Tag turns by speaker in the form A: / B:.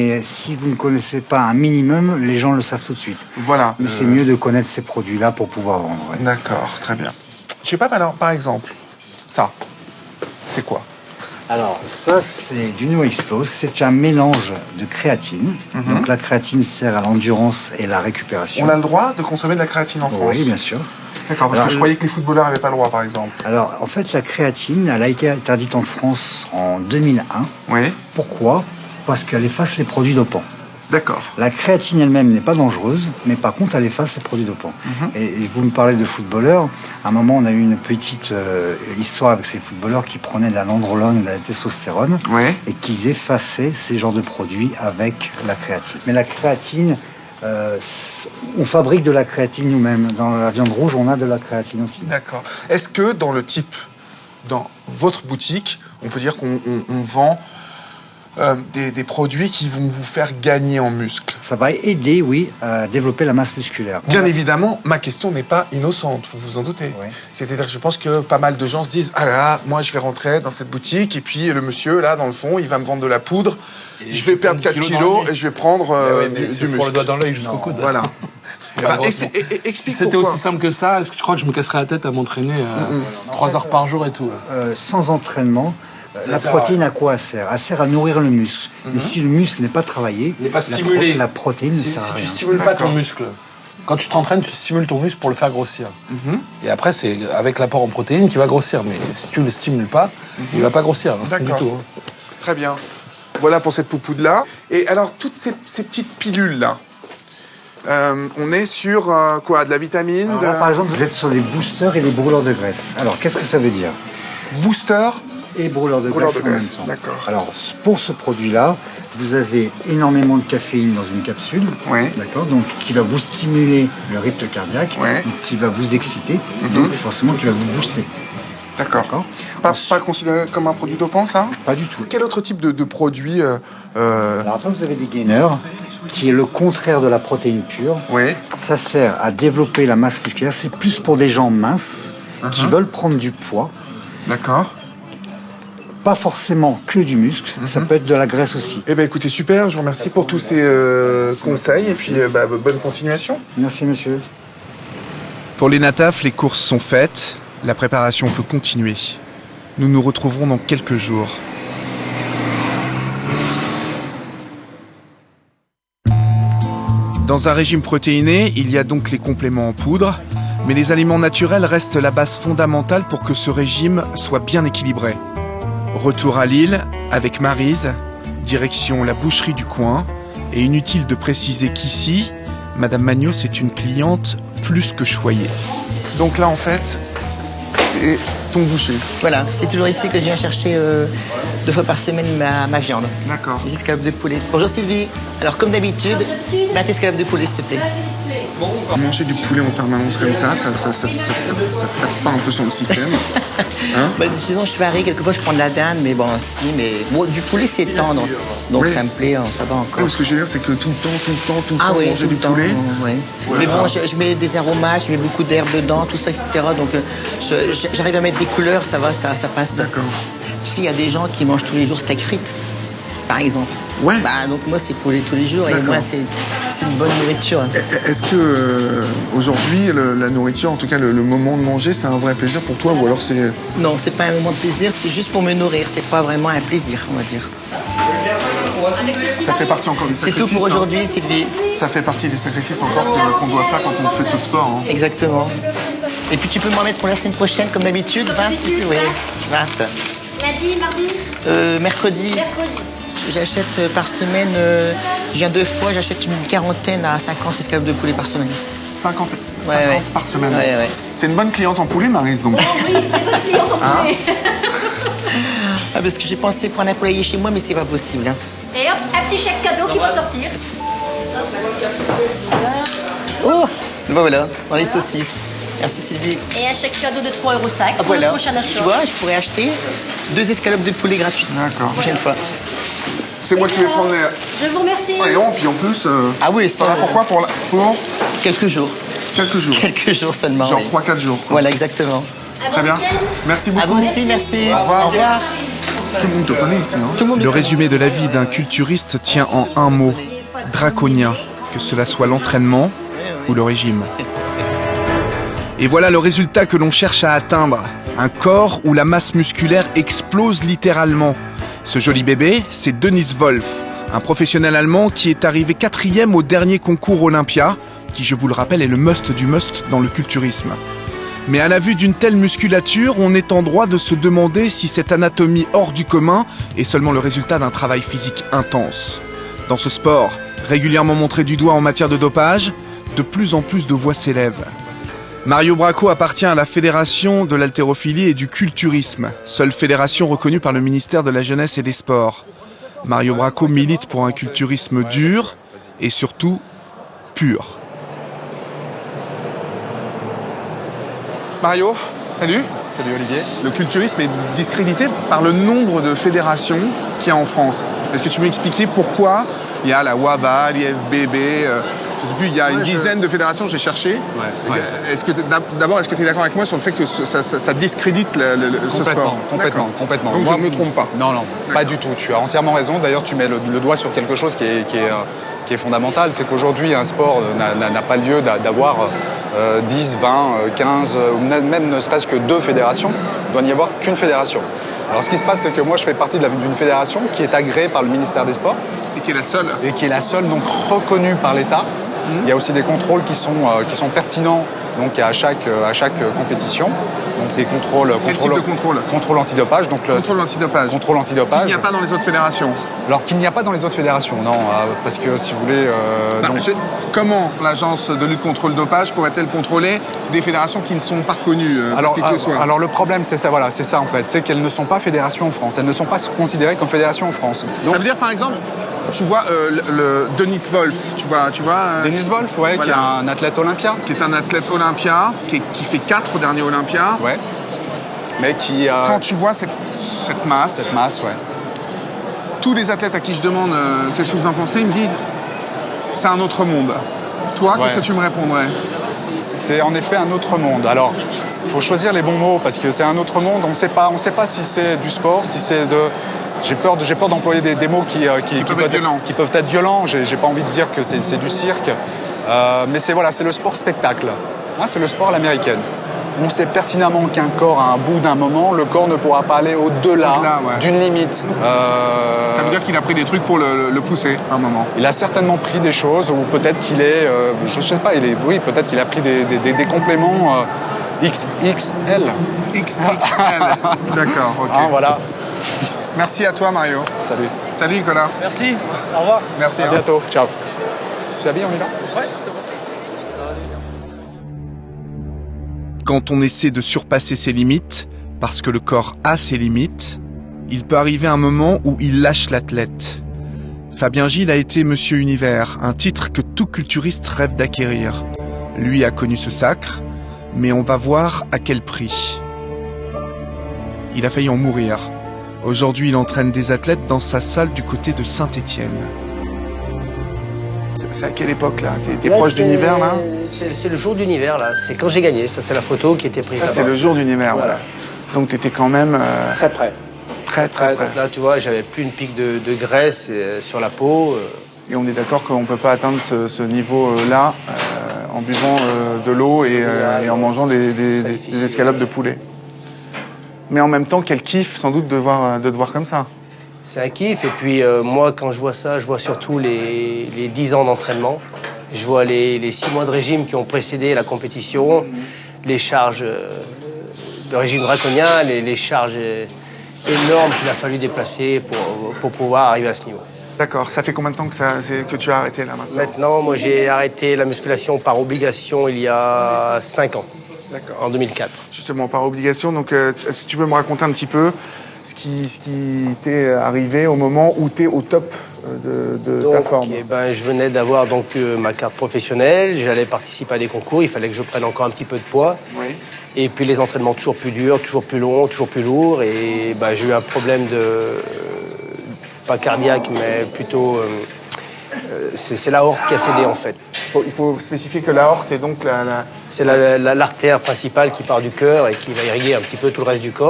A: Et si vous ne connaissez pas un minimum, les gens le savent tout de suite.
B: Voilà.
A: Mais c'est mieux de connaître ces produits-là pour pouvoir vendre. Ouais.
B: D'accord, très bien. Je sais pas, alors, par exemple, ça, c'est quoi?
A: Alors, ça, c'est du No Explose. C'est un mélange de créatine. Donc, la créatine sert à l'endurance et la récupération.
B: On a le droit de consommer de la créatine en France?
A: Oui, bien sûr.
B: D'accord, parce que je croyais que les footballeurs n'avaient pas le droit, par exemple.
A: Alors, en fait, la créatine, elle a été interdite en France en 2001.
B: Oui.
A: Pourquoi? Parce qu'elle efface les produits dopants.
B: D'accord.
A: La créatine elle-même n'est pas dangereuse, mais par contre, elle efface les produits dopants. Et vous me parlez de footballeurs. À un moment, on a eu une petite histoire avec ces footballeurs qui prenaient de la nandrolone, de la testostérone, et qui effaçaient ces genres de produits avec la créatine. Mais la créatine, on fabrique de la créatine nous-mêmes. Dans la viande rouge, on a de la créatine aussi.
B: D'accord. Est-ce que dans votre boutique, on peut dire qu'on vend des produits qui vont vous faire gagner en muscles?
A: Ça va aider, oui, à développer la masse musculaire.
B: Bien évidemment, ma question n'est pas innocente, vous vous en doutez.
A: Oui.
B: C'est-à-dire que je pense que pas mal de gens se disent « Ah là là, moi je vais rentrer dans cette boutique et puis le monsieur, là, dans le fond, il va me vendre de la poudre, je vais perdre 4 kilos et je vais prendre du muscle. »
C: le doigt dans l'œil jusqu'au coude.
B: Voilà.
C: Si c'était aussi simple que ça, est-ce que tu crois que je me casserais la tête à m'entraîner 3 heures par jour et tout?
A: Sans entraînement, la protéine, à quoi elle sert? Elle sert à nourrir le muscle. Mais si le muscle n'est pas travaillé,
C: n'est pas stimulé,
A: la protéine ne sert à
C: si
A: rien.
C: tu stimules pas ton muscle, quand tu t'entraînes, tu stimules ton muscle pour le faire grossir. Et après, c'est avec l'apport en protéines qu'il va grossir. Mais si tu le stimules pas, il va pas grossir.
B: D'accord.
C: Du tout.
B: Très bien. Voilà pour cette poupoude-là. Et alors, toutes ces petites pilules-là, on est sur quoi? De la vitamine?
A: Alors là, par exemple, vous êtes sur les boosters et les brûleurs de graisse. Alors, qu'est-ce que ça veut dire?
B: Booster
A: et brûleur de graisse en même temps.
B: D'accord.
A: Alors, pour ce produit-là, vous avez énormément de caféine dans une capsule, d'accord, donc qui va vous stimuler le rythme cardiaque, donc, qui va vous exciter, donc forcément qui va vous booster.
B: D'accord. Pas considéré comme un produit dopant, ça?
A: Pas du tout.
B: Quel autre type de produit
A: Alors après, vous avez des gainers, qui est le contraire de la protéine pure. Ça sert à développer la masse musculaire. C'est plus pour des gens minces qui veulent prendre du poids.
B: D'accord.
A: Pas forcément que du muscle, ça peut être de la graisse aussi.
B: Eh bien, écoutez, super, je vous remercie pour tous ces conseils et puis bonne continuation.
A: Merci, monsieur.
B: Pour les Nataf, les courses sont faites, la préparation peut continuer. Nous nous retrouverons dans quelques jours. Dans un régime protéiné, il y a donc les compléments en poudre, mais les aliments naturels restent la base fondamentale pour que ce régime soit bien équilibré. Retour à Lille avec Maryse, direction la boucherie du coin, et inutile de préciser qu'ici, Madame Magnos est une cliente plus que choyée. Donc là, en fait, c'est ton boucher.
D: Voilà, c'est toujours ici que je viens chercher 2 fois par semaine ma viande.
B: D'accord.
D: Les escalopes de poulet. Bonjour Sylvie. Alors comme d'habitude, 20 escalopes de poulet s'il te plaît.
B: Manger du poulet en permanence comme ça tape pas un peu sur le système, hein?
D: Disons, je varie, quelquefois je prends de la dinde, mais bon, si, mais bon, du poulet c'est tendre, donc ça me plaît, ça va encore.
B: Ce que je veux dire, c'est que tout le temps, manger du poulet.
D: Mais bon, je mets des aromates, je mets beaucoup d'herbes dedans, tout ça, etc. Donc j'arrive à mettre des couleurs, ça va, ça passe.
B: D'accord.
D: Tu sais, il y a des gens qui mangent tous les jours steak frites, par exemple. Donc moi, c'est poulet tous les jours, et moi, c'est une bonne nourriture.
B: Est-ce que aujourd'hui, la nourriture, en tout cas le moment de manger, c'est un vrai plaisir pour toi, ou alors c'est...
D: Non, c'est pas un moment de plaisir, c'est juste pour me nourrir, c'est pas vraiment un plaisir, on va dire.
B: Ça fait partie encore des sacrifices.
D: C'est tout pour aujourd'hui, Sylvie.
B: Ça fait partie des sacrifices encore qu'on doit faire quand on fait ce sport.
D: Exactement. Et puis tu peux m'en mettre pour la semaine prochaine, comme d'habitude, 20, si tu veux. Oui, 20.
E: Lundi, mardi
D: Mercredi. J'achète par semaine, je viens 2 fois, j'achète une quarantaine à 50 escalopes de poulet par semaine.
B: 50 par semaine. C'est une bonne cliente en poulet, Maryse, donc.
E: Oui, c'est bonne cliente en poulet.
D: Parce que j'ai pensé prendre un poulailler chez moi, mais c'est pas possible.
E: Et hop, un petit chèque cadeau qui va sortir.
D: Oh, voilà, dans les saucisses. Merci Sylvie.
E: Et un chèque cadeau de 3,5 €.
D: Voilà.
E: Pour le prochain achat.
D: Tu vois, je pourrais acheter 2 escalopes de poulet gratuites.
B: D'accord.
D: Prochaine fois.
B: C'est moi qui vais prendre les...
E: Je vous remercie.
B: Et puis en plus...
D: Ah oui, ça...
B: Pourquoi pour
D: quelques jours.
B: Quelques jours.
D: Quelques jours seulement.
B: Genre 3-4 jours.
D: Voilà, exactement.
B: Très bien. Merci beaucoup.
D: À vous aussi, merci.
B: Au revoir.
D: Au revoir.
B: Tout le monde te connaît ici, hein. Le résumé de la vie d'un culturiste tient en un mot, draconien, que cela soit l'entraînement ou le régime. Et voilà le résultat que l'on cherche à atteindre. Un corps où la masse musculaire explose littéralement. Ce joli bébé, c'est Dennis Wolf, un professionnel allemand qui est arrivé 4e au dernier concours Olympia, qui, je vous le rappelle, est le must du must dans le culturisme. Mais à la vue d'une telle musculature, on est en droit de se demander si cette anatomie hors du commun est seulement le résultat d'un travail physique intense. Dans ce sport, régulièrement montré du doigt en matière de dopage, de plus en plus de voix s'élèvent. Mario Bracco appartient à la Fédération de l'haltérophilie et du culturisme, seule fédération reconnue par le ministère de la Jeunesse et des Sports. Mario Bracco milite pour un culturisme dur et surtout pur. Mario, salut.
F: Salut Olivier.
B: Le culturisme est discrédité par le nombre de fédérations qu'il y a en France. Est-ce que tu peux m'expliquer pourquoi il y a la WABA, l'IFBB, je sais plus, il y a une dizaine de fédérations, j'ai cherché.
F: Ouais.
B: D'abord, est-ce que tu es d'accord avec moi sur le fait que ça discrédite ce sport?
F: Complètement.
B: Donc je ne me trompe pas?
F: Non, pas du tout. Tu as entièrement raison. D'ailleurs, tu mets le doigt sur quelque chose qui est fondamental. C'est qu'aujourd'hui, un sport n'a pas lieu d'avoir 10, 20, 15, ou même ne serait-ce que 2 fédérations. Il doit n'y avoir qu'une fédération. Alors ce qui se passe, c'est que moi je fais partie d'une fédération qui est agréée par le ministère des Sports.
B: Et qui est la seule?
F: Et qui est la seule, donc reconnue par l'État. Il y a aussi des contrôles qui sont pertinents donc à chaque compétition. Donc des contrôles.
B: Quel type de contrôle?
F: Contrôle antidopage. Donc
B: contrôle antidopage.
F: Contrôle antidopage.
B: Il n'y a pas dans les autres fédérations?
F: Alors qu'il n'y a pas dans les autres fédérations, non, parce que si vous voulez.
B: Comment l'agence de lutte contre le dopage pourrait-elle contrôler des fédérations qui ne sont pas reconnues?
F: Alors le problème, c'est ça, voilà, c'est ça en fait, c'est qu'elles ne sont pas fédérations en France, elles ne sont pas considérées comme fédérations en France. Donc,
B: ça veut dire par exemple, tu vois le Dennis Wolf, tu vois
F: Dennis Wolf, ouais, voilà. Qui est un athlète olympien.
B: Qui est un athlète olympien, qui fait 4 au dernier Olympia.
F: Ouais. Mais qui.
B: Quand tu vois cette masse.
F: Cette masse, ouais.
B: Tous les athlètes à qui je demande qu'est-ce que vous en pensez, ils me disent c'est un autre monde. Toi, qu'est-ce que tu me répondrais?
F: C'est en effet un autre monde. Alors, il faut choisir les bons mots parce que c'est un autre monde. On ne sait pas si c'est du sport, si c'est de. J'ai peur d'employer des mots qui peuvent être violents. J'ai pas envie de dire que c'est du cirque. Mais c'est le sport spectacle. Moi, c'est le sport à l'américaine. On sait pertinemment qu'un corps, à un bout d'un moment, le corps ne pourra pas aller au-delà d'une limite.
B: Ça veut dire qu'il a pris des trucs pour le pousser à un moment.
F: Il a certainement pris des choses, ou peut-être qu'il est, je sais pas, peut-être qu'il a pris des compléments XXL.
B: XXL. D'accord, ok.
F: Voilà.
B: Merci à toi, Mario.
F: Salut.
B: Salut, Nicolas.
G: Merci. Au revoir.
B: Merci.
F: À bientôt. Ciao. Tu es habillé, on y va?
G: Ouais, c'est bon.
B: Quand on essaie de surpasser ses limites, parce que le corps a ses limites, il peut arriver un moment où il lâche l'athlète. Fabien Gilles a été Monsieur Univers, un titre que tout culturiste rêve d'acquérir. Lui a connu ce sacre, mais on va voir à quel prix. Il a failli en mourir. Aujourd'hui, il entraîne des athlètes dans sa salle du côté de Saint-Étienne. C'est à quelle époque, là? T'es proche d'Univers, là?
G: C'est le jour d'Univers, là. C'est quand j'ai gagné. Ça, c'est la photo qui était prise là-bas.
B: C'est le jour d'Univers, voilà. Donc, t'étais quand même...
G: Très près.
B: Très près.
G: Donc là, tu vois, j'avais plus une pique de graisse sur la peau.
B: Et on est d'accord qu'on ne peut pas atteindre ce niveau-là en buvant de l'eau et en mangeant des escalopes de poulet. Mais en même temps, quel kiff, sans doute, de te voir comme ça.
G: C'est un kiff. Et puis, moi, quand je vois ça, je vois surtout les 10 ans d'entraînement. Je vois les 6 mois de régime qui ont précédé la compétition, les charges de régime draconien, les charges énormes qu'il a fallu déplacer pour pouvoir arriver à ce niveau.
B: D'accord. Ça fait combien de temps que tu as arrêté, là, maintenant?
G: Maintenant, moi, j'ai arrêté la musculation par obligation il y a 5 ans.
B: D'accord.
G: En 2004.
B: Justement, par obligation. Donc, est-ce que tu peux me raconter un petit peu ce qui t'est arrivé au moment où tu es au top de ta forme?
G: Je venais d'avoir ma carte professionnelle, j'allais participer à des concours, il fallait que je prenne encore un petit peu de poids.
B: Oui.
G: Et puis les entraînements toujours plus durs, toujours plus longs, toujours plus lourds. Et j'ai eu un problème pas cardiaque, mais plutôt... c'est l'aorte qui a cédé, en fait.
B: Il faut spécifier que l'aorte est donc
G: C'est l'artère principale qui part du cœur et qui va irriguer un petit peu tout le reste du corps.